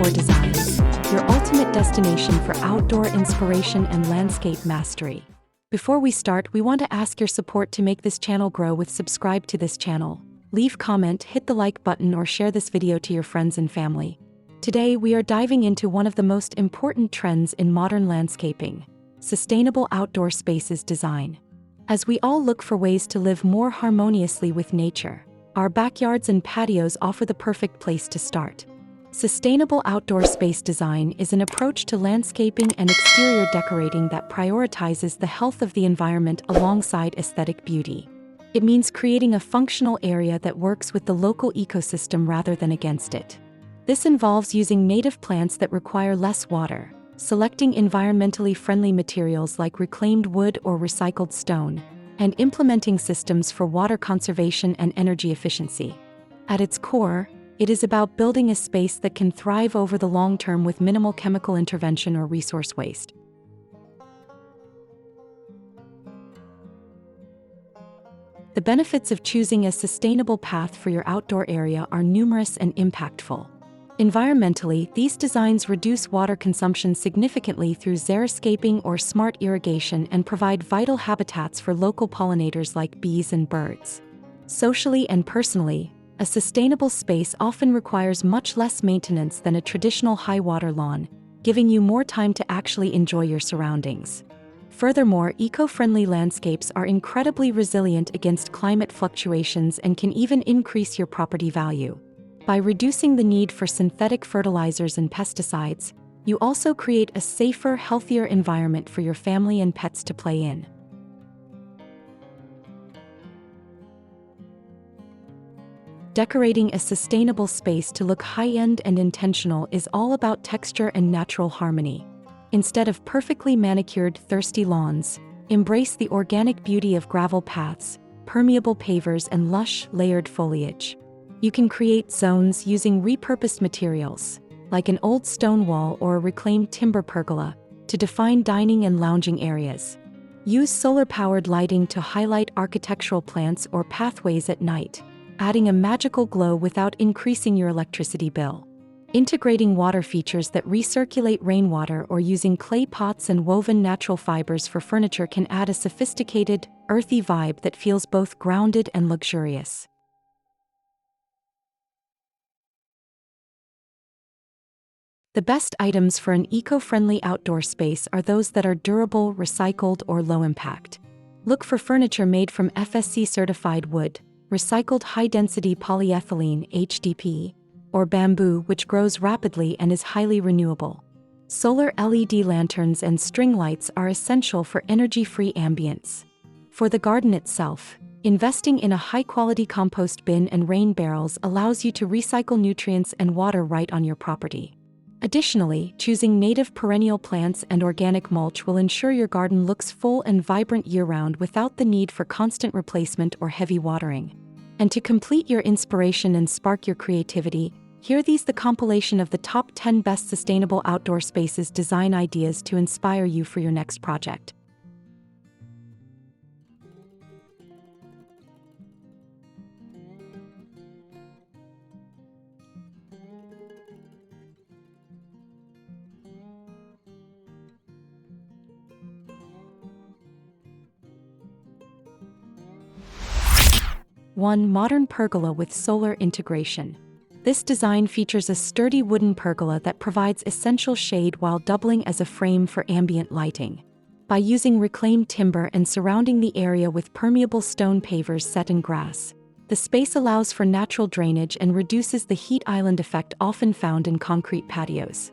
Decor Designs, your ultimate destination for outdoor inspiration and landscape mastery. Before we start, we want to ask your support to make this channel grow with subscribe to this channel. Leave comment, hit the like button or share this video to your friends and family. Today we are diving into one of the most important trends in modern landscaping: sustainable outdoor spaces design. As we all look for ways to live more harmoniously with nature, our backyards and patios offer the perfect place to start. Sustainable outdoor space design is an approach to landscaping and exterior decorating that prioritizes the health of the environment alongside aesthetic beauty. It means creating a functional area that works with the local ecosystem rather than against it. This involves using native plants that require less water, selecting environmentally friendly materials like reclaimed wood or recycled stone, and implementing systems for water conservation and energy efficiency. At its core, it is about building a space that can thrive over the long term with minimal chemical intervention or resource waste. The benefits of choosing a sustainable path for your outdoor area are numerous and impactful. Environmentally, these designs reduce water consumption significantly through xeriscaping or smart irrigation and provide vital habitats for local pollinators like bees and birds. Socially and personally, a sustainable space often requires much less maintenance than a traditional high-water lawn, giving you more time to actually enjoy your surroundings. Furthermore, eco-friendly landscapes are incredibly resilient against climate fluctuations and can even increase your property value. By reducing the need for synthetic fertilizers and pesticides, you also create a safer, healthier environment for your family and pets to play in. Decorating a sustainable space to look high-end and intentional is all about texture and natural harmony. Instead of perfectly manicured, thirsty lawns, embrace the organic beauty of gravel paths, permeable pavers, and lush, layered foliage. You can create zones using repurposed materials, like an old stone wall or a reclaimed timber pergola, to define dining and lounging areas. Use solar-powered lighting to highlight architectural plants or pathways at night, adding a magical glow without increasing your electricity bill. Integrating water features that recirculate rainwater or using clay pots and woven natural fibers for furniture can add a sophisticated, earthy vibe that feels both grounded and luxurious. The best items for an eco-friendly outdoor space are those that are durable, recycled, or low-impact. Look for furniture made from FSC-certified wood, recycled high-density polyethylene (HDP), or bamboo, which grows rapidly and is highly renewable. Solar LED lanterns and string lights are essential for energy-free ambience. For the garden itself, investing in a high-quality compost bin and rain barrels allows you to recycle nutrients and water right on your property. Additionally, choosing native perennial plants and organic mulch will ensure your garden looks full and vibrant year-round without the need for constant replacement or heavy watering. And to complete your inspiration and spark your creativity, here these the compilation of the top 10 best sustainable outdoor spaces design ideas to inspire you for your next project. One modern pergola with solar integration. This design features a sturdy wooden pergola that provides essential shade while doubling as a frame for ambient lighting. By using reclaimed timber and surrounding the area with permeable stone pavers set in grass, the space allows for natural drainage and reduces the heat island effect often found in concrete patios.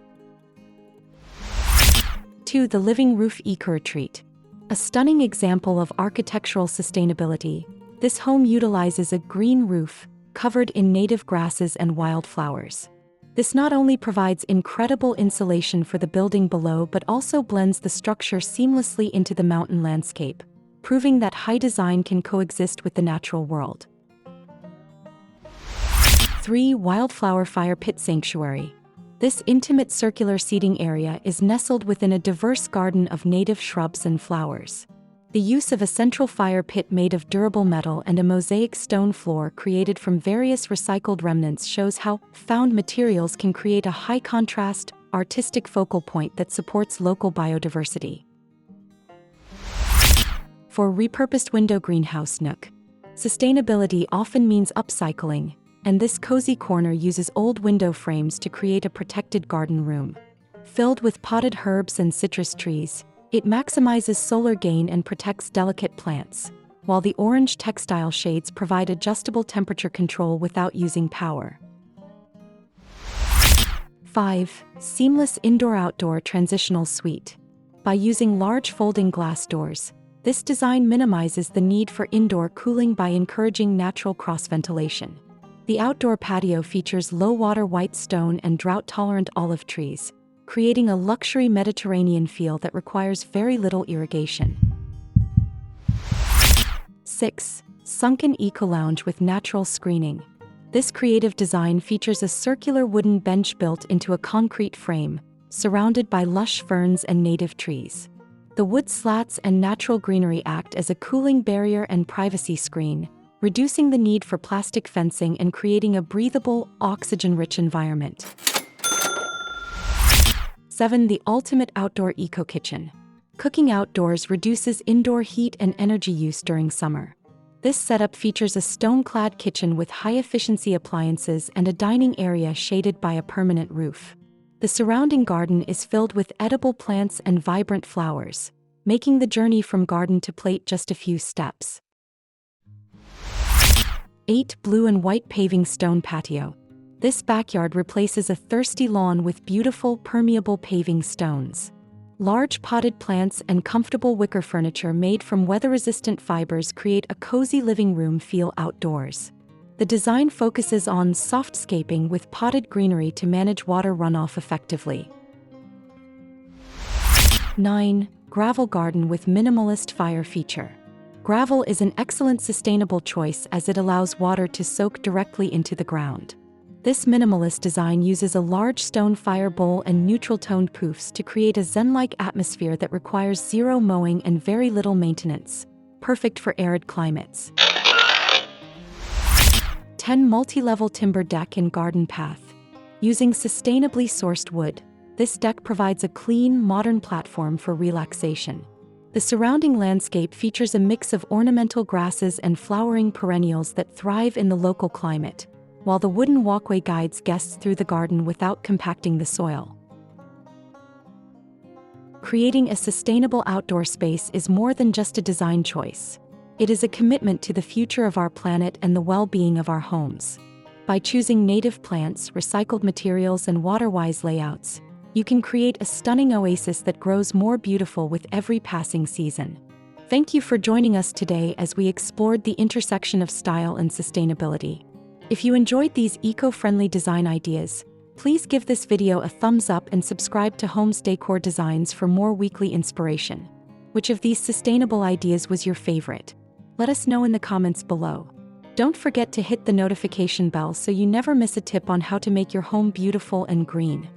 2. The Living Roof Eco-Retreat. A stunning example of architectural sustainability, this home utilizes a green roof, covered in native grasses and wildflowers. This not only provides incredible insulation for the building below but also blends the structure seamlessly into the mountain landscape, proving that high design can coexist with the natural world. 3. Wildflower Fire Pit Sanctuary. This intimate circular seating area is nestled within a diverse garden of native shrubs and flowers. The use of a central fire pit made of durable metal and a mosaic stone floor created from various recycled remnants shows how found materials can create a high-contrast, artistic focal point that supports local biodiversity. For repurposed window greenhouse nook, sustainability often means upcycling, and this cozy corner uses old window frames to create a protected garden room. Filled with potted herbs and citrus trees, it maximizes solar gain and protects delicate plants, while the orange textile shades provide adjustable temperature control without using power. 5. Seamless indoor-outdoor transitional suite. By using large folding glass doors, this design minimizes the need for indoor cooling by encouraging natural cross-ventilation. The outdoor patio features low-water white stone and drought-tolerant olive trees, creating a luxury Mediterranean feel that requires very little irrigation. 6. Sunken eco-lounge with natural screening. This creative design features a circular wooden bench built into a concrete frame, surrounded by lush ferns and native trees. The wood slats and natural greenery act as a cooling barrier and privacy screen, reducing the need for plastic fencing and creating a breathable, oxygen-rich environment. 7. The ultimate outdoor eco-kitchen. Cooking outdoors reduces indoor heat and energy use during summer. This setup features a stone-clad kitchen with high-efficiency appliances and a dining area shaded by a permanent roof. The surrounding garden is filled with edible plants and vibrant flowers, making the journey from garden to plate just a few steps. 8. Blue and white paving stone patio. This backyard replaces a thirsty lawn with beautiful, permeable paving stones. Large potted plants and comfortable wicker furniture made from weather-resistant fibers create a cozy living room feel outdoors. The design focuses on softscaping with potted greenery to manage water runoff effectively. 9. Gravel garden with minimalist fire feature. Gravel is an excellent sustainable choice as it allows water to soak directly into the ground. This minimalist design uses a large stone fire bowl and neutral-toned poofs to create a zen-like atmosphere that requires zero mowing and very little maintenance, perfect for arid climates. 10. Multi-level timber deck and garden path. Using sustainably sourced wood, this deck provides a clean, modern platform for relaxation. The surrounding landscape features a mix of ornamental grasses and flowering perennials that thrive in the local climate, while the wooden walkway guides guests through the garden without compacting the soil. Creating a sustainable outdoor space is more than just a design choice. It is a commitment to the future of our planet and the well-being of our homes. By choosing native plants, recycled materials, and water-wise layouts, you can create a stunning oasis that grows more beautiful with every passing season. Thank you for joining us today as we explored the intersection of style and sustainability. If you enjoyed these eco-friendly design ideas, please give this video a thumbs up and subscribe to Homes Decor Designs for more weekly inspiration. Which of these sustainable ideas was your favorite? Let us know in the comments below. Don't forget to hit the notification bell so you never miss a tip on how to make your home beautiful and green.